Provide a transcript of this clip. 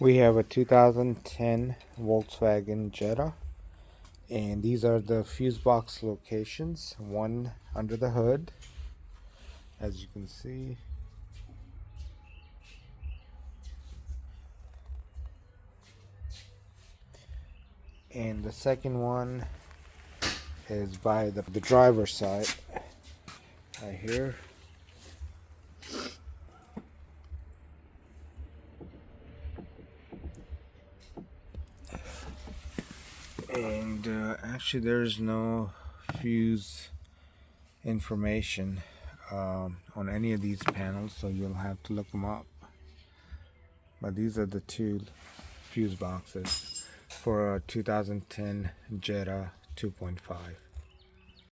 We have a 2010 Volkswagen Jetta, and these are the fuse box locations. One under the hood, as you can see, and the second one is by the driver's side right here. And actually there's no fuse information on any of these panels, so you'll have to look them up. But these are the two fuse boxes for a 2010 Jetta 2.5.